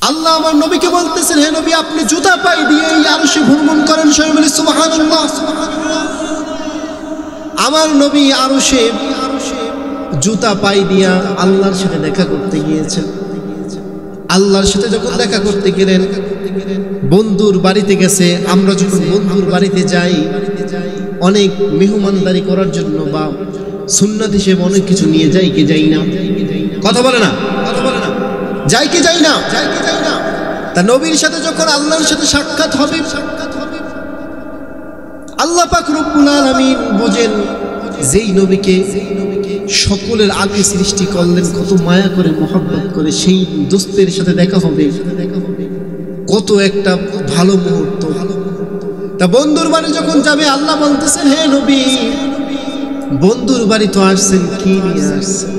আল্লাহ আমার নবীকে বলতেছেন, হে নবী আপনি জুতা পায়ে দিয়ে এই আরশে ভ্রমণ করেন। সবাই বলি সুবহানাল্লাহ। আমার নবী আরশে জুতা পায়ে দিয়া আল্লাহর সাথে দেখা করতে গিয়েছেন। আল্লাহর সাথে যখন দেখা করতে গেলেন, বন্ধুর বাড়িতে গেছে। আমরা যখন বন্ধুর বাড়িতে যাই অনেক মেহমানদারি করার জন্য বা সুন্নাত হিসেবে অনেক কিছু নিয়ে যাই কি যাই না? কথা বলে না, যাই কি যাই না? তা নবীর সাথে যখন আল্লাহর সাথে সাক্ষাৎ হবে, আল্লাহ পাক রব্বুল আলামিন বোঝেন যেই নবীকে সকলের আগে সৃষ্টি করলেন, কত মায়া করে মহব্বত করে সেই দোস্তের সাথে দেখা হবে, কত একটা ভালো মুহূর্ত। তা বন্ধুর বাড়ি যখন যাবে আল্লাহ বলতেছেন, হে নবী বন্ধুর বাড়ি তো আসছেন, কি নিয়ে আসছেন?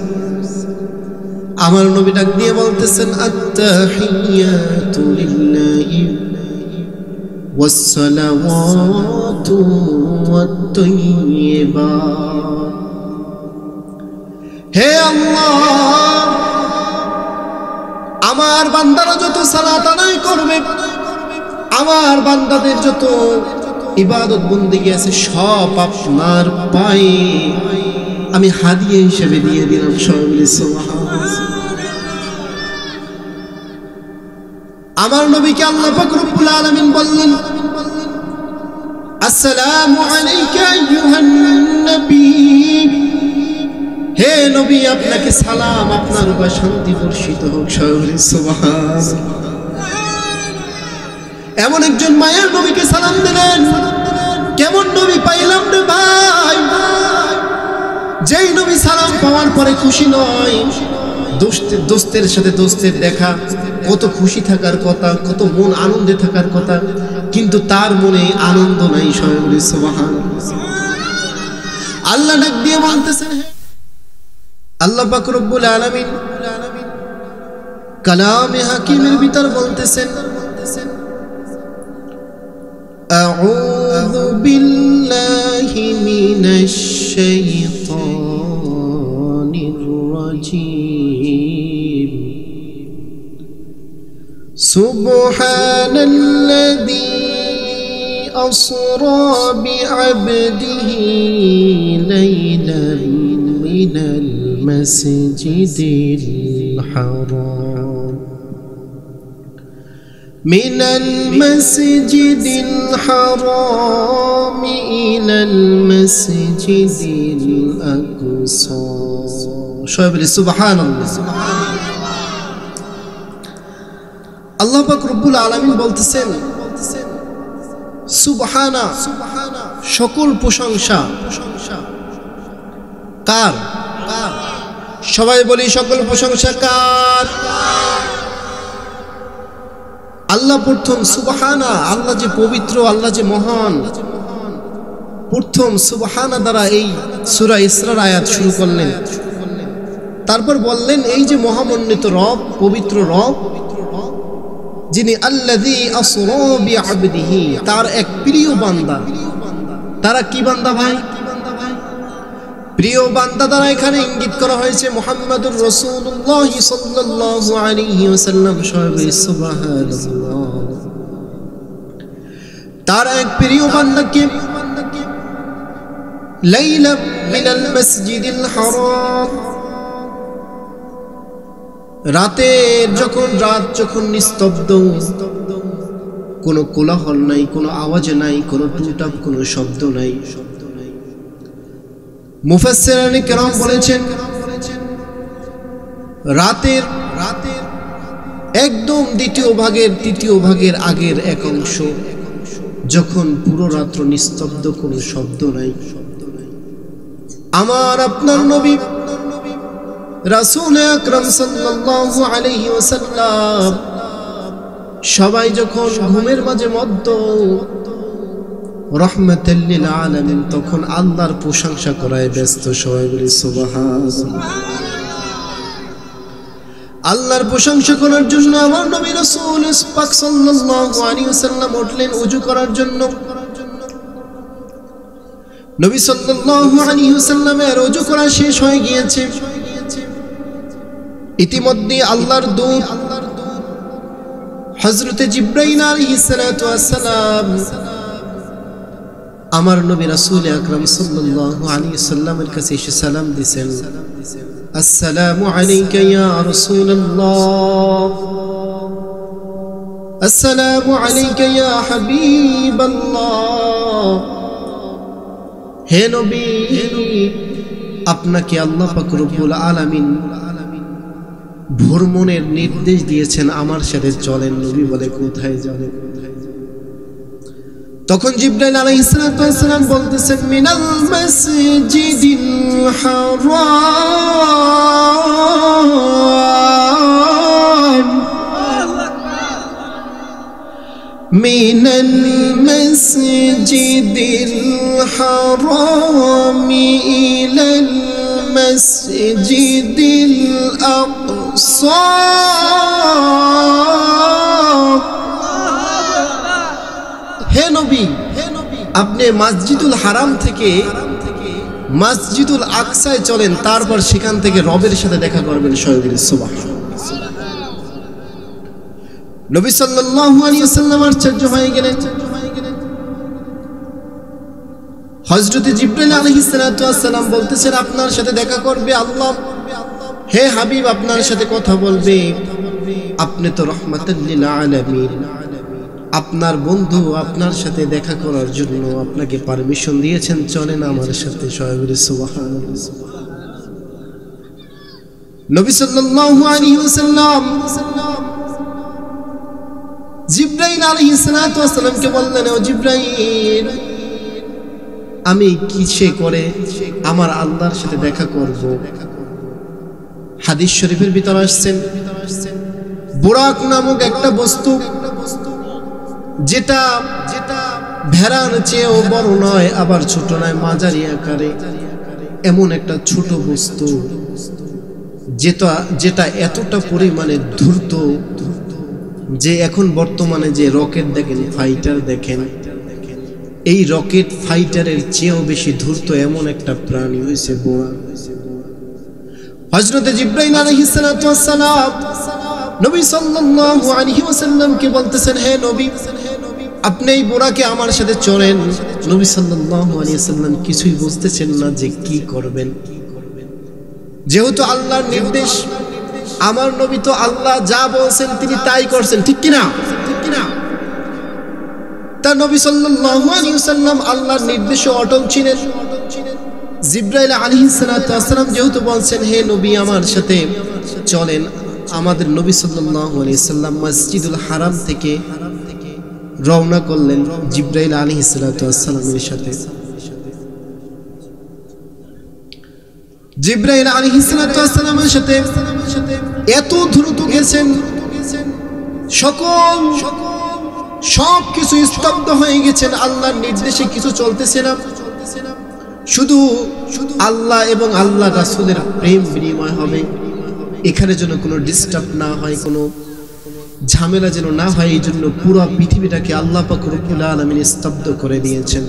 আমার নবী ডাক দিয়ে বলতেছেন, আত্তাহিয়াতু লিল্লাহি ওয়াসসালাওয়াতু ওয়াত-তাইয়্যিবাত। হে আল্লাহ, আমার বান্দারা যত সালাত আদায় করবে, আমার বান্দাদের যত ইবাদত বন্দেগী আছে সব আপনার পায়ে আমি হাদিয়া হিসেবে দিয়ে দিলাম। সবাই বলি সুবহানাল্লাহ। আমার নবীকে আল্লাহ পাক রব্বুল আলামিন বললেন, আসসালামু আলাইকা আইয়ুহান নবী। হে নবী আপনাকে সালাম, আপনার উপর শান্তি বর্ষিত হোক। সবাই বলি সুবহানাল্লাহ। এমন একজন মায়ের নবীকে সালাম দিলেন, কেমন নবী পাইলাম রে ভাই, যেই নবী সালাম পাওয়ার পরে খুশি নয়। দোস্তের সাথে দোস্তের দেখা, কত খুশি থাকার কথা, কত মন আনন্দে থাকার কথা, কিন্তু তার মনে আনন্দ নাই। সবাই বলি সুবহানাল্লাহ। আল্লাহ ডাক দিয়ে বলতেছেন, আল্লাহ পাক রব্বুল আলামিন কালামে হাকিমের ভিতর বলতেছেন, আউযু বিল্লাহি মিনাশ শাইতানির রাজীম। সুবহানাল্লাযী আসরা বিআবদিহি লাইলান মিনাল মাসজিদিল হারাম من المسجد الحرام إلى المسجد الأقصى. شوي بلي سبحان الله. আল্লাহ পাক রব্বুল আলামিন বলতেছেন, সুবহানা, সকল প্রশংসা কার? সবাই বলি সকল প্রশংসা কার? আল্লাহ প্রথম সুবহানা, আল্লাহ যে পবিত্র, আল্লাহ যে মহান, প্রথম সুবহানা দ্বারা এই সূরা ইসরার আয়াত শুরু করলেন। তারপর বললেন এই যে মহামণ্ডিত রব, পবিত্র রব, যিনি আল্লাযী আসরা বিআবদিহি, তার এক প্রিয় বান্দা। তারা কি বান্দা ভাই? প্রিয় বান্দা দ্বারা এখানে ইঙ্গিত করা হয়েছে মুহাম্মাদুর রাসূলুল্লাহ সাল্লাল্লাহু আলাইহি ওয়াসাল্লাম। সবাই সুবহানাল্লাহ। তার এক প্রিয় বান্দাকে লাইলা মিনাল মসজিদিল হারাম, রাতের রাত যখন নিস্তব্ধ, কোনো কোলাহল নাই, কোনো আওয়াজ নাই, কোনো টুটাপ, কোনো শব্দ নাই। মুফাসসিরিনে কেরাম বলেছেন রাতের একদম দ্বিতীয় ভাগের, তৃতীয় ভাগের আগের এক অংশ, যখন পুরো রাত্র নিস্তব্ধ, কোনো শব্দ নাই, আমার আপনার নবী রাসূল আকরাম সাল্লাল্লাহু আলাইহি ওয়াসাল্লাম সবাই যখন ঘুমের মাঝে মধ্য, রহমাতাল লিল আলামিন, তখন আল্লাহর প্রশংসা করায় ব্যস্ত। সবাই বলি সুবহানাল্লাহ। আল্লাহর প্রশংসা করার জন্য আমার নবী রাসূল পাক সাল্লাল্লাহু আলাইহি ওয়াসাল্লাম উঠলেন ওযু করার জন্য। নবী সাল্লাল্লাহু আলাইহি ওয়াসাল্লামের ওযু করা শেষ হয়ে গিয়েছে। ইতিমধ্যে আল্লাহর দূত হযরতে জিবরাইল আলাইহিস সালাতু ওয়াস সালাম আমার নবী রাসূল আকরাম সাল্লাল্লাহু আলাইহি সাল্লামের কাছে এসে সালাম দিয়েছেন, আসসালামু আলাইকা ইয়া রাসূলুল্লাহ, আসসালামু আলাইকা ইয়া হাবিবাল্লাহ। হে নবী, আপনাকে আল্লাহ পাক রব্বুল আলামিন ভ্রমণের নির্দেশ দিয়েছেন, আমার সাথে চলেন। নবী বলে, কোথায় যাবেন? তখন জিবরাইল আলাইহিস সালাম বলতেছেন, মিনাল মাসজিদিল হারাম, মিনাল মাসজিদিল হারাম ইলাল মাসজিদিল আকসা। হে নবী, আপনি মসজিদুল হারাম থেকে মসজিদুল আকসায় চলেন, তারপর সেখান থেকে রবের সাথে দেখা করবেন। সুবহানাল্লাহ। নবী সাল্লাল্লাহু আলাইহি ওয়াসাল্লাম আশ্চর্য হয়ে গেলেন। হযরত জিবরাইল আলাইহিস সালাতু ওয়াস সালাম বলতেছেন, আপনার সাথে দেখা করবে আল্লাহ। হে হাবিব, আপনার সাথে কথা বলবে। আপনি তো রাহমাতুল লিল আলামিন, আপনার বন্ধু আপনার সাথে দেখা করার জন্য আপনাকে পারমিশন দিয়েছেন, চলেন আমার সাথে। সুবহানাল্লাহ। নবী সাল্লাল্লাহু আলাইহি ওয়াসাল্লাম জিবরাইল আলাইহিস সালাতু ওয়াস সালামকে বললেন, ও জিবরাইল, আমি কিসে করে আমার আল্লাহর সাথে দেখা করব? হাদিস শরীফের ভিতর আসছেন, বুরাক নামক একটা বস্তু, যেটা ভেড়ার চেয়েও বড় নয়, আবার ছোট নয়, মাঝারি আকারে, এমন একটা ছোট বস্তু যেটা এতটা পরিমাণে দ্রুত যে এখন বর্তমানে যে রকেট দেখেন, ফাইটার দেখেন, এই রকেট ফাইটারের চেয়েও বেশি দ্রুত এমন একটা প্রাণী হয়েছে বোরা। হযরত জিবরাইল আলাইহিস সালাতু ওয়াস সালাম নবী সাল্লাল্লাহু আলাইহি ওয়াসাল্লামকে বলতেছেন, হে নবী, আপনি এই বোরাকে আমার সাথে চলেন। নবী সাল্লাল্লাহু আলাইহি ওয়াসাল্লাম কিছুই বুঝতেছেন না যে কি করবেন। যেহেতু আল্লাহর নির্দেশ, আমার নবী তো আল্লাহ যা বলছেন তিনি তাই করছেন, ঠিক কি না? তার নবী সাল্লাল্লাহু আলাইহি ওয়াসাল্লাম আল্লাহর নির্দেশে অটল ছিলেন। জিবরাইল আলাইহিস সালাতু ওয়াস সালাম যেহেতু বলছেন, হে নবী আমার সাথে চলেন, আমাদের নবী সাল্লাল্লাহু আলাইহি ওয়াসাল্লাম মসজিদুল হারাম থেকে রওনা করলেন জিবরাইল আলাইহিস সালাতু ওয়াস সালামের সাথে। জিবরাইল আলাইহিস সালাতু ওয়াস সালামের সাথে এত দ্রুত গেছেন, সব কিছু স্তব্ধ হয়ে গেছেন। আল্লাহর নির্দেশে কিছু চলতেছে না, শুধু আল্লাহ এবং আল্লাহ রাসূলের প্রেম বিনিময় হবে। এখানে যেন কোনো ডিস্টার্ব না হয়, কোনো ঝামেলা যেন না হয়, এই জন্য পুরো পৃথিবীটাকে আল্লাহ পাক রব্বুল আলামিন স্তব্ধ করে দিয়েছেন।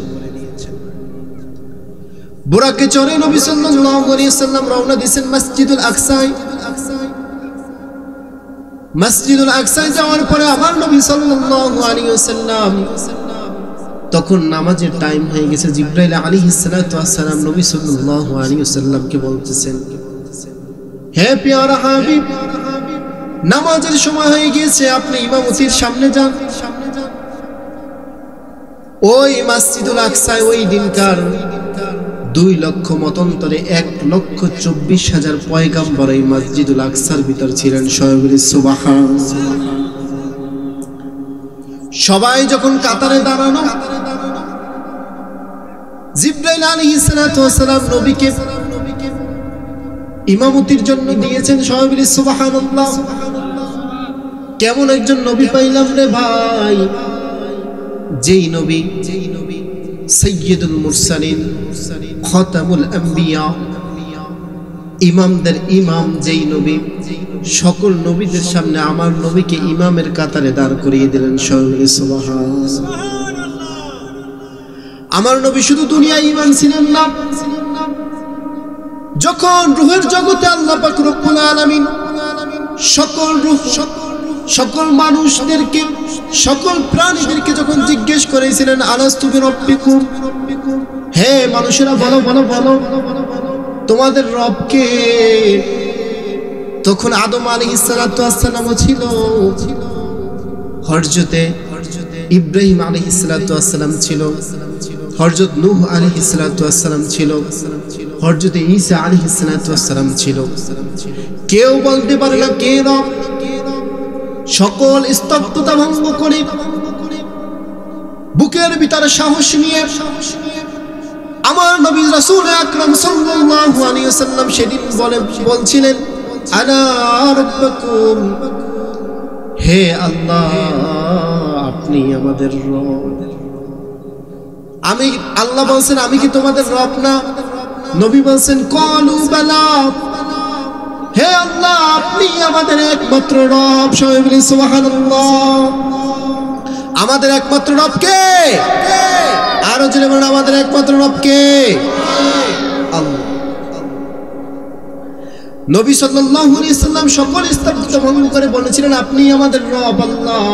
বুরাকে চড়ে নবী সাল্লাল্লাহু আলাইহি ওয়াসাল্লাম রওনা দিয়েছেন মসজিদুল আকসায়। মসজিদুল আকসায় যাওয়ার পরে আমার নবী সাল্লাল্লাহু আলাইহি ওয়াসাল্লাম তখন নামাজের টাইম হয়ে গেছে। জিবরাইল আলাইহিস সালাতু ওয়াস সালাম নবী সাল্লাল্লাহু আলাইহি ওয়াসাল্লামকে বলতেছেন, হে প্যারা হাবিব, নামাজের সময় হয়ে গিয়েছে, আপনি ইমামতির সামনে যান। ওই মসজিদুল আকসায় ওই দিনকার 2 লক্ষ মতান্তরে 1,24,000 পয়গাম্বর এই মসজিদুল আকসার ভিতর ছিলেন। সুবহানাল্লাহ। সবাই যখন কাতারে দাঁড়ানো, জিবরাইল আলাইহিস সালাতু ওয়াস সালাম নবীকে ইমামতির জন্য দিয়েছেন। সুবহানাল্লাহ। কেমন একজন নবী পাইলাম রে ভাই, যেই নবী সাইয়্যিদুল মুরসালিন, খাতামুল আম্বিয়া, ইমামদের ইমাম, যেই নবী সকল নবীদের সামনে আমার নবীকে ইমামের কাতারে দাঁড় করিয়ে দিলেন। সুবহানাল্লাহ। আমার নবী শুধু দুনিয়ায় ইমাম ছিলেন না, যখন রূহের জগতে আল্লাহ পাক রব্বুল আলামিন সকল রূহ সকল মানুষদেরকে, সকল প্রাণীদেরকে যখন জিজ্ঞেস করেছিলেন আলাস্তু বিরাব্বিকুম, হে মানুষেরা বলো বলো বলো তোমাদের রব কে? তখন আদম আলাইহিস সালাতু ওয়াস সালামও ছিল, হযরতে ইব্রাহিম আলাইহিস সালাতু ওয়াস সালাম ছিল, হযরত নূহ আলাইহিস সালাতু ওয়াস সালাম ছিল, হযরতে ঈসা আলাইহিস সালাতু ওয়াস সালাম ছিল। কেউ বলতে পারে না কে রব। সকল স্তব্ধতা ভঙ্গ করে বুকের ভিতরে সাহস নিয়ে আমার নবী রাসূল আকরাম সাল্লাল্লাহু আলাইহি ওয়াসাল্লাম সেদিন বলছিলেন আনা রাব্বুকুম, হে আল্লাহ আপনি আমাদের রব। আমি আল্লাহ বলছেন আমি কি তোমাদের রব না? নবী বলছেন ক্বালু বালা, হে আল্লাহ আপনি আমাদের একমাত্র রব। সবাই বলি সুবহানাল্লাহ। আমাদের একমাত্র রব কে? আরো জোরে বলেন আমাদের একমাত্র রব কে? আল্লাহ। নবী সাল্লাল্লাহু আলাইহি ওয়াসাল্লাম সকল স্তব্ধতা ভঙ্গ করে বলেছিলেন আপনি আমাদের রব আল্লাহ।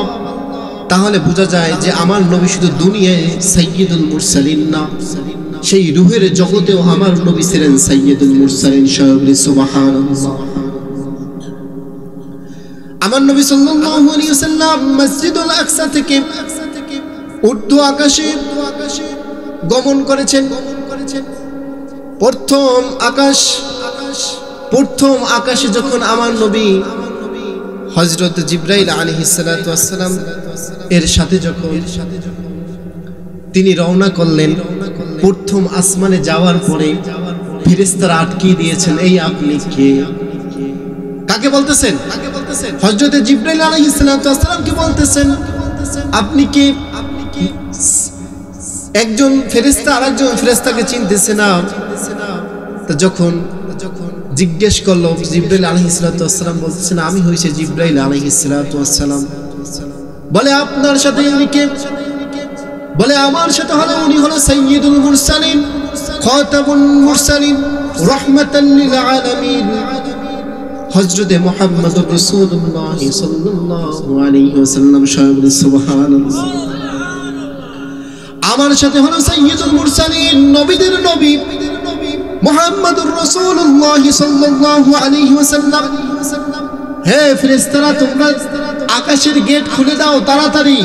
তাহলে বোঝা যায় যে আমার নবী শুধু দুনিয়ায় সাইয়্যিদুল মুরসালিন না, সেই রূহের জগতেও আমার নবী ছিলেন সাইয়্যিদুল মুরসালিন। সবাই বলি সুবহানাল্লাহ। আমার নবী সাল্লাল্লাহু আলাইহি ওয়াসাল্লাম মসজিদুল আকসা থেকে ঊর্ধ্ব আকাশে গমন করেছেন। প্রথম আকাশে যখন আমার নবী হযরত জিবরাইল আলাইহিস সালাতু ওয়াস সালাম এর সাথে যখন তিনি রওনা করলেন, প্রথম আসমানে যাওয়ার পরে ফেরেশতারা আটকিয়ে দিয়েছেন এই আপনি কে? কাকে বলতেছেন? হযরত জিবরাইল আলাইহিস সালাতু ওয়াস সালাম কে বলতেছেন আপনি কে? একজন ফেরেশতা আরেকজন ফেরেশতাকে চিনতেছে না। তো যখন জিজ্ঞেস করলো জিবরাইল আলাইহিস সালাতু ওয়াস সালাম বলতেছেন আমি হইছে জিবরাইল আলাইহিস সালাতু ওয়াস সালাম। বলে আপনার সাথে উনি কে? বলে আমার সাথে হলো উনি হলো সাইয়্যিদুল মুরসালিন, খাতামুল মুরসালিন, রাহমাতাল লিল আলামিন, হযরতে মুহাম্মদুর রাসূলুল্লাহ সাল্লাল্লাহু আলাইহি ওয়াসাল্লাম। সুবহানাল্লাহ। আমার সাথে হলো সাইয়্যিদুল মুরসালিন, নবীদের নবী মুহাম্মদুর রাসূলুল্লাহ সাল্লাল্লাহু আলাইহি ওয়াসাল্লাম। হে ফেরেশতারা তোমরা আকাশের গেট খুলে দাও তাড়াতাড়ি।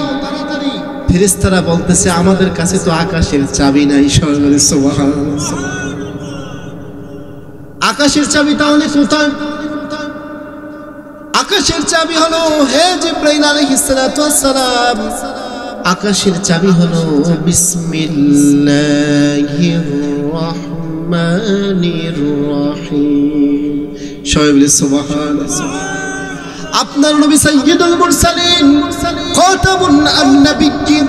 ফেরেশতারা বলতেছে আমাদের কাছে তো আকাশের চাবি নাই। সুবহানাল্লাহ। আকাশের চাবি তাহলে কোথায়? আকাশের চাবি হলো হে জিবরাইল আলাইহিস সালাতু ওয়াস সালাম, আকাশের চাবি হলো বিসমিল্লাহির রাহমানির রহিম। সবাই বলে সুবহানাল্লাহ। আপনার নবী সাইয়্যিদুল মুরসালিন, খাতামুন নবিয়্যিন,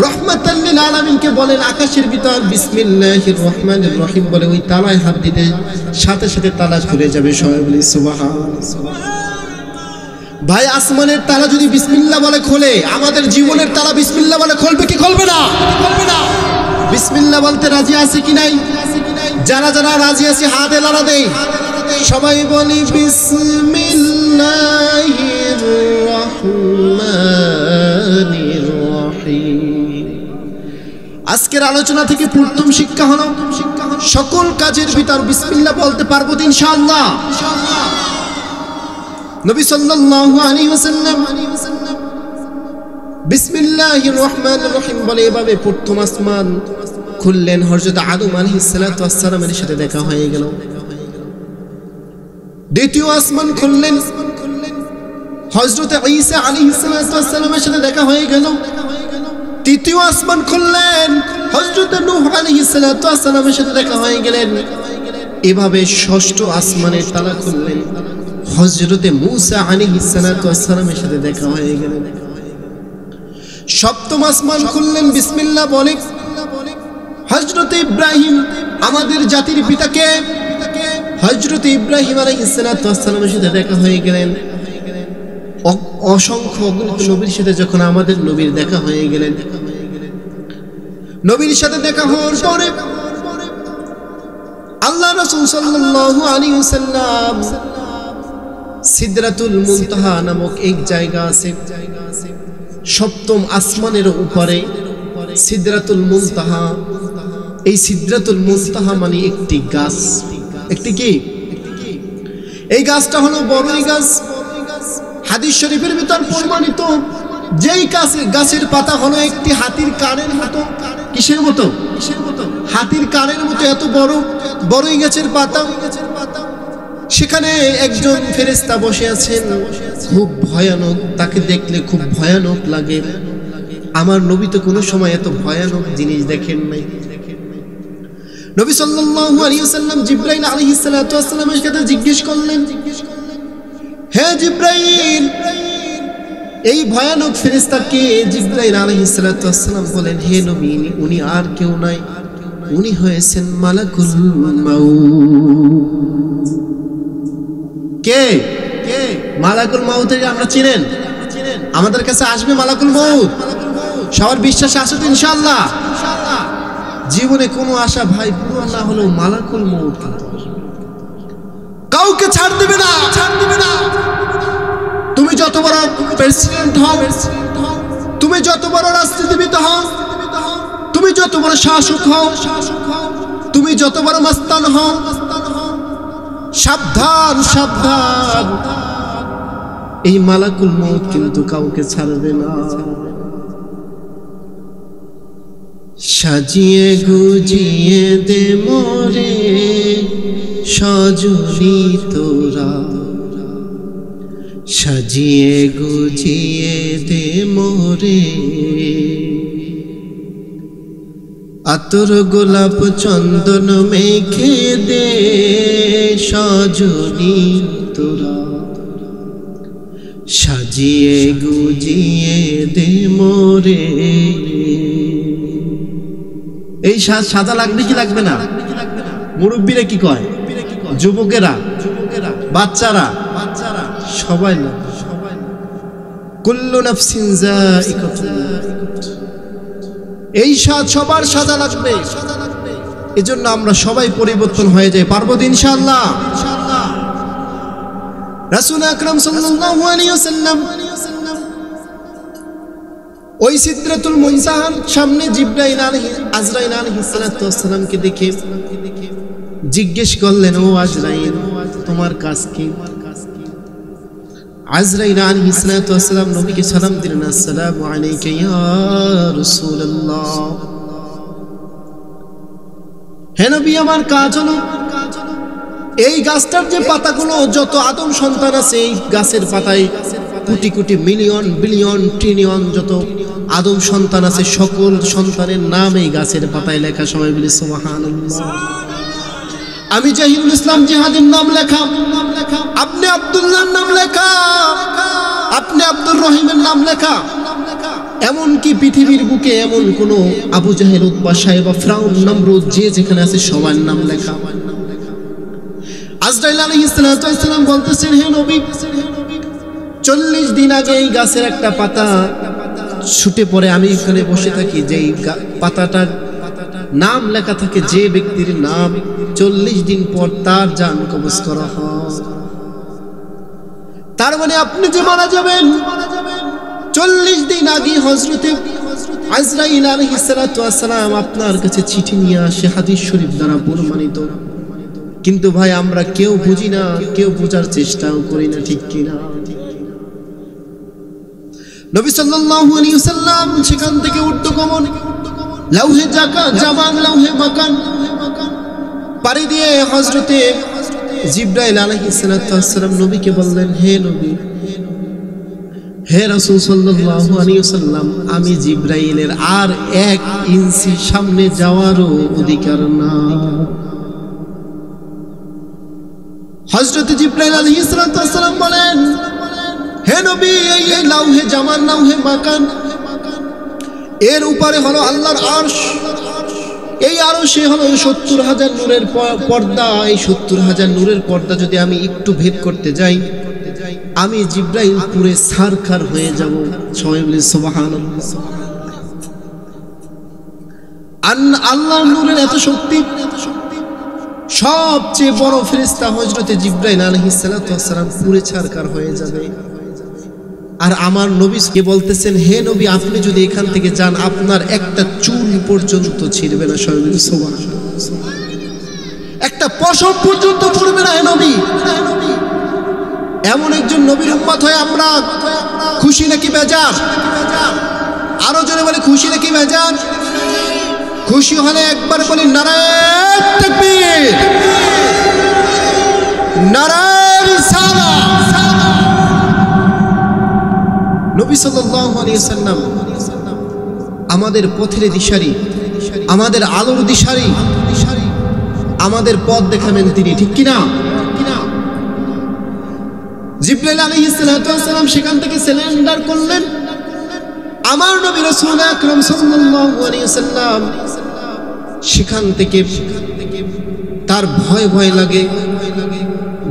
রাহমাতাল লিল আলামিন কে বলেন আকাশের ভিতর বিসমিল্লাহির রহমানির রহিম বলে ওই তালায় হাত দিতে সাথে সাথে তালা খুলে যাবে। সবাই বলে সুবহানাল্লাহ। ভাই আসমানের তালা যদি বিসমিল্লাহ বলে খোলে, আমাদের জীবনের তালা বিসমিল্লাহ বলে খুলবে কি খুলবে না? বিসমিল্লাহ বলতে রাজি আছে কি নাই? যারা যারা রাজি আছে হাতে লাড়া দেই। সবাই বলি বিসমিল্লাহির রহমানির রহিম। আজকের আলোচনা থেকে প্রথম শিক্ষা হলো সকল কাজের ভিতর বিসমিল্লাহ বলতে পারবো তো ইনশাআল্লাহ। নবী সাল্লাল্লাহু আলাইহি ওয়াসাল্লাম বিসমিল্লাহির রহমানির রহিম বলে এভাবে প্রথম আসমান খুললেন। হযরত আদম আলাইহিস সালাতু ওয়াস সালামের সাথে দেখা হয়ে গেল। দ্বিতীয় আসমান খুললেন, হযরত ঈসা আলাইহিস সালাতু ওয়াস সালামের সাথে দেখা হয়ে গেল। তৃতীয় আসমান খুললেন, হযরত নূহ আলাইহিস সালাতু ওয়াস সালামের সাথে দেখা হয়ে গেলেন। এভাবে ষষ্ঠ আসমানের তালা খুললেন, হযরত মূসা আলাইহিস সালাতু ওয়াস সালামের সাথে দেখা হয়ে গেল। সপ্তম আসমান খুললেন বিসমিল্লাহ বলে, হযরত ইব্রাহিম আমাদের জাতির পিতাকে হযরত ইব্রাহিম আলাইহিস সালাতু ওয়াস সালামের সাথে দেখা হয়ে গেলেন। অসংখ্য অগণিত নবীর সাথে যখন আমাদের নবীর দেখা হয়ে গেলেন, নবীর সাথে দেখা হওয়ার পরে আল্লাহ রাসূল সাল্লাল্লাহু আলাইহি ওয়াসাল্লাম সিদরাতুল মুনতাহা নামক এক জায়গা আছে, সপ্তম আসমানের উপরে সিদরাতুল মুনতাহা। এই সিদরাতুল মুনতাহা মানে একটি গাছ। একটি কি? এই গাছটা হলো বড়ই গাছ। হাদিস শরীফের ভিতর প্রমাণিত, যেই গাছের পাতা হলো একটি হাতির কানের মতো। কিসের মতো? হাতির কানের মতো এত বড় বড়ই গাছের পাতা। সেখানে একজন ফেরেশতা বসে আছেন, খুব ভয়ানক, তাকে দেখলে খুব ভয়ানক লাগে। আমার নবী তো কোনো সময় এত ভয়ানক জিনিস দেখেন নাই। নবী সাল্লাল্লাহু আলাইহি ওয়াসাল্লাম জিবরাইল আলাইহিস সালাতু ওয়াস সালামের সাথে জিজ্ঞেস করলেন, হে জিবরাইল, এই ভয়ানক ফেরেশতাকে? জিবরাইল আলাইহিস সালাতু ওয়াস সালাম বলেন, হে নবী, উনি আর কেউ নাই, উনি হয়েছেন মালাকুল মাউত। কে? মালাকুল মাউতকে আমরা চিনেন? আমাদের কাছে আসবে মালাকুল মাউত, সবার বিশ্বাসে আসে তো ইনশাআল্লাহ। জীবনে কোনো আশা ভাই পূরণ না হলেও মালাকুল মাউত কাউকে ছাড় দেবে না, ছাড় দেবে না। তুমি যত বড় প্রেসিডেন্ট হও, তুমি যত বড় রাজনীতিবিদ হও, তুমি যত বড় শাসক হও, তুমি যত বড় মাস্তান হও, সাবধান সাবধান, এই মালাকুল মউত কিন্তু কাউকে ছাড়বে না। সাজিয়ে গুজিয়ে দে মোরে সজনী তোরা, সাজিয়ে গুজিয়ে দে মোরে, আতর গোলাপ চন্দন মেখে দে সজনী তোরা, সাজিয়ে গুজিয়ে দে মোরে। এই সাজা লাগবে কি লাগবে না? মুরব্বীরা কি কয়? যুবকেরা, বাচ্চারা, সবাই না, কুল্লু নাফসিন যায়িকাতুল মাউত। এই সবার সাজা লাগবে। এজন্য আমরা সবাই পরিবর্তন হয়ে যাই, পারবো ইনশাআল্লাহ। রাসূল আকরাম সাল্লাল্লাহু আলাইহি ওয়াসাল্লাম ওই সিদরাতুল মুনতাহার সামনে আজরাইল আলাইহিস সালাতু ওয়াস সালামকে দেখে জিজ্ঞেস করলেন, ও আজরাইল, তোমার কাজ কি? আজরাইল আলাইহিস সালাতু ওয়াস সালাম নবীকে সালাম দিলেন, আসসালামু আলাইকা ইয়া রাসূলুল্লাহ। হে নবী, আমার কাজ হলো এই গাছটার যে পাতাগুলো, যত আদম সন্তান আছে এই গাছের পাতায় crore crore million billion trillion যত আদম সন্তান আছে, সকল সন্তানের নাম এই গাছের পাতায় লেখা। সবাই বলি সুবহানাল্লাহ। আমি জাহিদুল ইসলাম জিহাদের নাম লেখা, আপনি আব্দুল্লাহর নাম লেখা, আপনি আব্দুর রহিমের নাম লেখা। এমন কি পৃথিবীর বুকে এমন কোন আবু জাহেল, উতবা, সাইবা, ফিরাউন, নমরুদ যে যেখানে আছে সবার নাম লেখা। আজরাইল আলাইহিস সালাতু ওয়াস সালাম বলতেছেন, হে নবী, 40 দিন আগে এই গাছের একটা পাতা ছুটে পড়ে, আমি এখানে বসে থাকি, যেই পাতাটার নাম লেখা থাকে যে ব্যক্তির নাম, 40 দিন পর তার জান কবজ করা হয়। তার মানে আপনি যে মারা যাবেন 40 দিন আগে হযরতে আজরাইল আলাইহিস সালাতু ওয়াস সালাম আপনার কাছে চিঠি নিয়ে আসে, হাদিস শরীফ দ্বারা প্রমাণিত। কিন্তু ভাই আমরা কেউ বুঝি না, কেউ বোঝার চেষ্টাও করি না, ঠিক কিনা? নবী সাল্লাল্লাহু আলাইহি ওয়াসাল্লাম সেখান থেকে ঊর্ধ্বগমন, লাউহে জামান, লাউহে মাকান পাড়ি দিয়ে হযরতে জিবরাইল আলাইহিস সালাতু ওয়াস সালাম নবীকে বললেন, হে নবী, হে রাসূল সাল্লাল্লাহু আলাইহি ওয়াসাল্লাম, আমি জিবরাইলের আর 1 ইঞ্চি সামনে যাওয়ারও অধিকার না। হযরতে জিবরাইল আলাইহিস সালাতু ওয়াস সালাম বলেন, হে নবী, এই লাউহে জামান, লাউহে মাকান, এর উপরে হলো আল্লাহর আরশ। এই আরশে হলো 70,000 নূরের পর্দা। এই 70,000 নূরের পর্দা যদি আমি একটু ভেদ করতে যাই, আমি জিবরাইল পুরে সারখার হয়ে যাব। সবাই বলি সুবহানাল্লাহ। আল্লাহর নূরের এত শক্তি, সবচেয়ে বড় ফেরেশতা হযরতে জিবরাইল আলাইহিস সালাতু ওয়াস সালাম পুড়ে ছারখার হয়ে যাবে। আর আমার নবীকে বলতেছেন, হে নবী, আপনি যদি এখান থেকে যান আপনার একটা চুল পর্যন্ত ছিঁড়বে না। সুবহানাল্লাহ, একটা পশম পর্যন্ত পড়বে না। হে নবী, এমন একজন নবীর উম্মত হয়ে আমরা খুশি নাকি বেজার? আরো জোরে বলে খুশি নাকি বেজার? খুশি হলে একবার বলি নারায়ে তাকবীর, নারায়ে রিসালাত। নবী সাল্লাল্লাহু আলাইহি ওয়াসাল্লাম আমাদের পথের দিশারি, আমাদের আলোর দিশারি, আমাদের পথ দেখাবেন তিনি, ঠিক কিনা? জিবরাইল আলাইহিস সালাতু ওয়াস সালাম সেখান থেকে সারেন্ডার করলেন। আমার নবী রাসূল আকরাম সাল্লাল্লাহু আলাইহি ওয়াসাল্লাম সেখান থেকে তার ভয় ভয় লাগে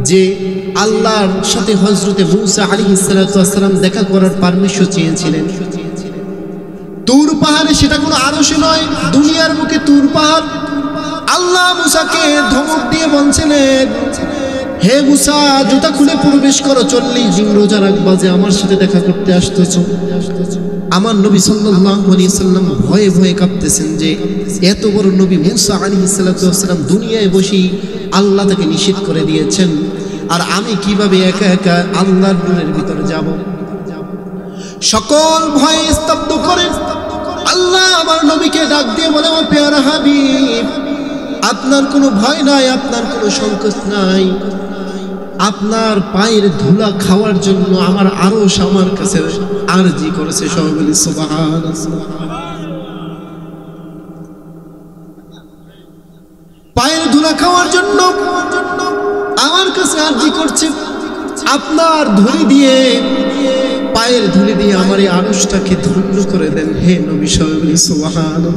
যে আল্লাহর সাথে হযরতে মূসা আলাইহিস সালাতু ওয়াস সালাম দেখা করার পারমিশন চেয়েছিলেন তুর পাহাড়ে। সেটা কোনো আরশে নয়, দুনিয়ার বুকে তুর পাহাড়। আল্লাহ মূসাকে ধমক দিয়ে বলছিলেন, হে মূসা, জুতা খুলে প্রবেশ করো, 40 দিন রোজা রাখবা যে আমার সাথে দেখা করতে আসতেছো। আমার নবী সাল্লাল্লাহু আলাইহি সাল্লাম ভয়ে ভয়ে কাঁপতেছেন যে এত বড় নবী মূসা আলাইহিস সালাতু ওয়াস সালাম দুনিয়ায় বসেই আল্লাহ তাকে নিষেধ করে দিয়েছেন, আর আমি কিভাবে একা একা আল্লাহর নূরের ভিতরে যাব? সকল ভয়ে স্তব্ধ করে আল্লাহ আমার নবীকে ডাক দিয়ে বলে, ও পেয়ারা হাবিব, আপনার কোনো ভয় নাই, আপনার কোনো সংকোচ নাই। আপনার পায়ের ধুলা খাওয়ার জন্য আমার আরশ আমার কাছে আরজি করেছে। সবাই বলি সুবহানাল্লাহ। পায়ের ধুলা খাওয়ার জন্য আমার কাছে আরজি করছে। আপনার ধুলি দিয়ে, পায়ের ধুলি দিয়ে আমার এই আরশটাকে ধন্য করে দেন। হে নবী, সবাই বলি সুবহানাল্লাহ।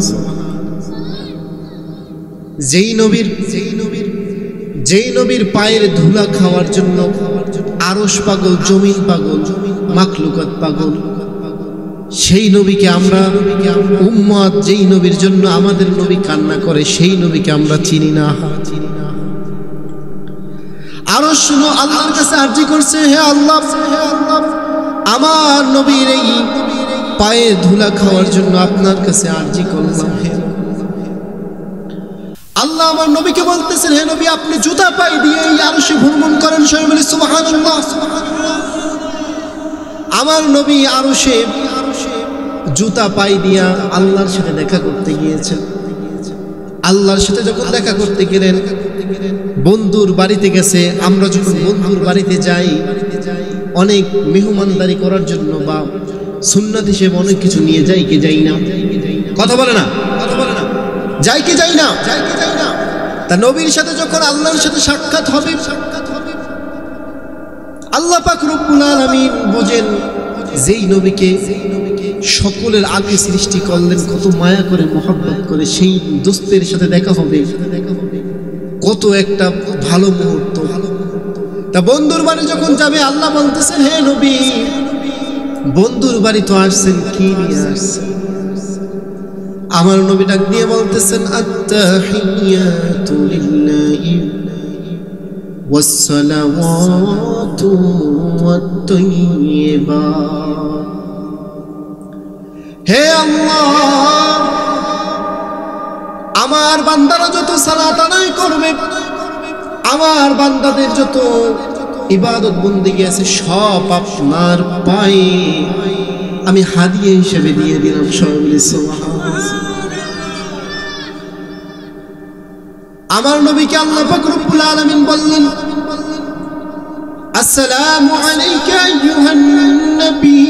যেই নবীর পায়ের ধুলা খাওয়ার জন্য আরশ পাগল, জমিন পাগল, মাখলুকাত পাগল, সেই নবীকে আমরা উম্মত, যেই নবীর জন্য আমাদের নবী কান্না করে, সেই নবীকে আমরা চিনি না। আরশ শুনো আল্লাহর কাছে আরজি করছে, হে আল্লাহ, আমার নবীর এই পায়ের ধুলা খাওয়ার জন্য আপনার কাছে আরজি করলাম। হে আল্লাহ আমার নবীকে বলতেছেন, হে নবী, আপনি জুতা পায়ে দিয়ে এই আরশে ভ্রমণ করেন। সবাই বলি সুবহানাল্লাহ। আমার নবী আরশে জুতা পায়ে দিয়া আল্লাহর সাথে দেখা করতে গিয়েছেন। আল্লাহর সাথে যখন দেখা করতে গেলেন, বন্ধুর বাড়িতে গেছে। আমরা যখন বন্ধুর বাড়িতে যাই অনেক মেহমানদারি করার জন্য বা সুন্নাত হিসেবে অনেক কিছু নিয়ে যাই কি যাই না? কথা বলে না? যাই কি যাই না? তা নবীর সাথে যখন আল্লাহর সাথে সাক্ষাৎ হবে, আল্লাহ পাক রব্বুল আলামিন বোঝেন যেই নবীকে সকলের আগে সৃষ্টি করলেন, কত মায়া করে মহব্বত করে সেই দোস্তের সাথে দেখা হবে, কত একটা ভালো মুহূর্ত। তা বন্ধুর বাড়ি যখন যাবে, আল্লাহ বলতেছেন, হে নবী, বন্ধুর বাড়ি তো আসছেন, কি নিয়ে আসছেন? আমার নবী ডাক দিয়ে বলতেছেন, আত্তাহিয়াতু লিল্লাহি ওয়াসসালাওয়াতু ওয়াত-তাইয়্যিবাত। হে আল্লাহ, আমার বান্দারা যত সালাত আদায় করবে, আমার বান্দাদের যত ইবাদত বন্দেগী আছে, সব আপনার পায়ে আমি হাদিয়া হিসেবে দিয়ে দিলাম। সবাই সুবহানাল্লাহ। আমার নবীকে আল্লাহ পাক রব্বুল আলামিন বললেন, আসসালামু আলাইকা আইয়ুহান নবী।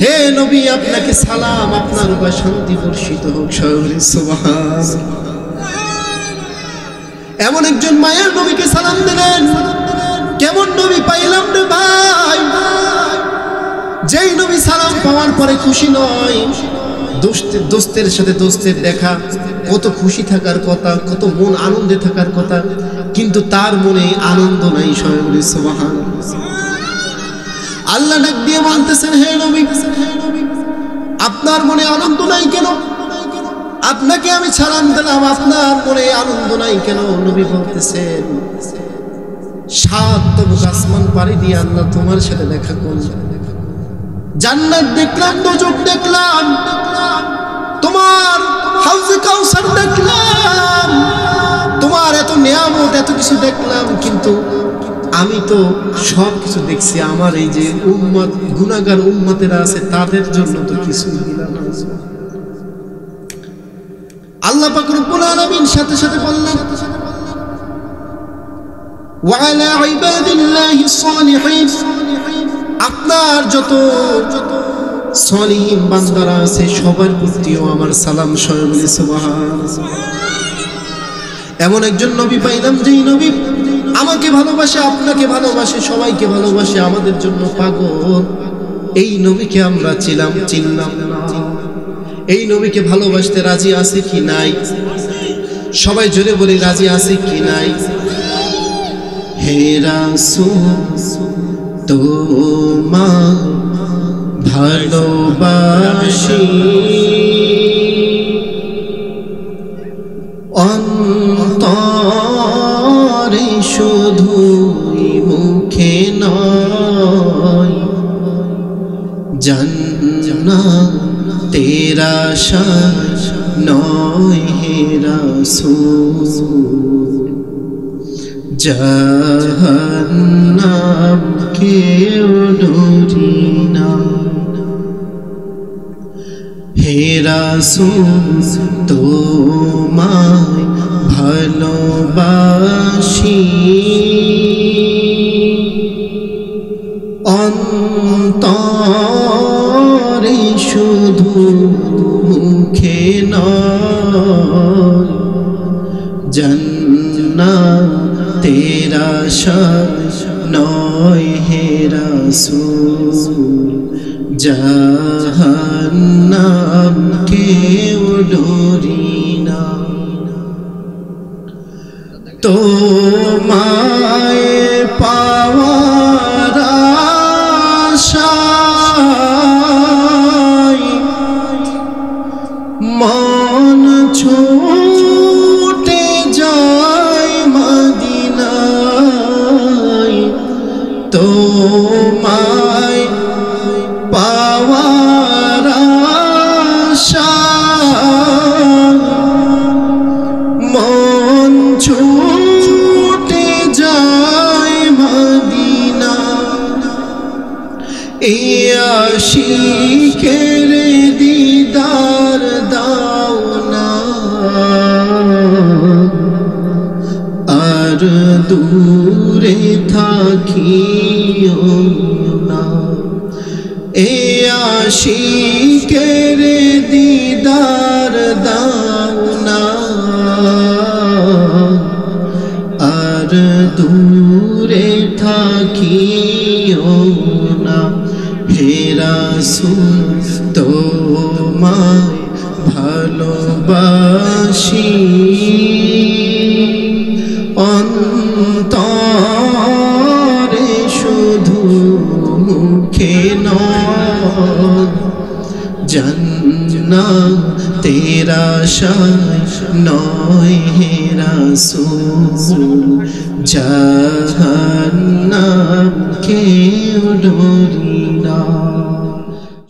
হে নবী, আপনাকে সালাম, আপনার উপর শান্তি বর্ষিত হোক। সবাই সুবহানাল্লাহ। এমন একজন মায়ের নবীকে সালাম দিলেন, কেমন নবী পাইলাম রে ভাই, যেই নবী সালাম পাওয়ার পরে খুশি নয়। দোস্তের সাথে দোস্তের দেখা, কত খুশি থাকার কথা, কত মন আনন্দে থাকার কথা, কিন্তু তার মনে আনন্দ নাই। সবাই বলি সুবহানাল্লাহ। আল্লাহ ডাক দিয়ে বলতেছেন, হে নবী, আপনার মনে আনন্দ নাই কেন? আপনাকে আমি সালাম দিলাম, আপনার মনে আনন্দ নাই কেন? নবী বলতেছেন, 7 তবক আসমান পাড়ি দিয়ে আল্লাহ তোমার সাথে দেখা করল, জান্নাত দেখলাম, দোজখ দেখলাম, তোমার হাউজে কাউসার দেখলাম, তোমার এত নিয়ামত, এত কিছু দেখলাম, কিন্তু আমি তো সব কিছু দেখছি, আমার এই যে উম্মত, গুনাহগার উম্মতেরা আছে, তাদের জন্য তো কিছু দিলাম না। আল্লাহ পাক রব্বুল আলামিন সাথে সাথে বললেন, ওয়া আলা ইবাদিল্লাহিস সালিহিন, আপনার যত সলিহিন বান্দারা আছে সবার প্রতিও আমার সালাম সবাই বলি সুবহানাল্লাহ। এমন একজন নবী পাইলাম যেই নবী আমাকে ভালোবাসে, আপনাকে ভালোবাসে, সবাইকে ভালোবাসে, আমাদের জন্য পাগল। এই নবীকে আমরা চিনলাম না। এই নবীকে ভালোবাসতে রাজি আছে কি নাই? সবাই জোরে বলি রাজি আছে কি নাই? হে রাসূল তোমার ভালোবাসি, অন্তরে শুধুই মুখে নয়, জান্নাতের আশায় নয় হে রাসূল, জাহান্নাম কেউ ডরি না। হে রাসূল তোমায় ভালোবাসি, অন্তরে শুধু মুখে নয়, জান্নাতের আশায় নয় হে রাসূল, জাহান্নাম কেউ ডরি না। তোমায় পাওয়ার আশায় মন ছুটে যায় মদিনায়, তোমায় পাওয়ার আশায় মন ছুটে যায় মদিনা। এই আশিকের দিদার দাও না, আর দূরে থাকিও না। এই আশিকের দিদার দাও না, আর দূরে থাকিও না। হে রাসূল তোমায় ভালোবাসি, অন্তরে শুধু মুখে নয়, জান্নাতের আশায় নয় হে রাসূল, জাহান্নাম কেউ ডরি না।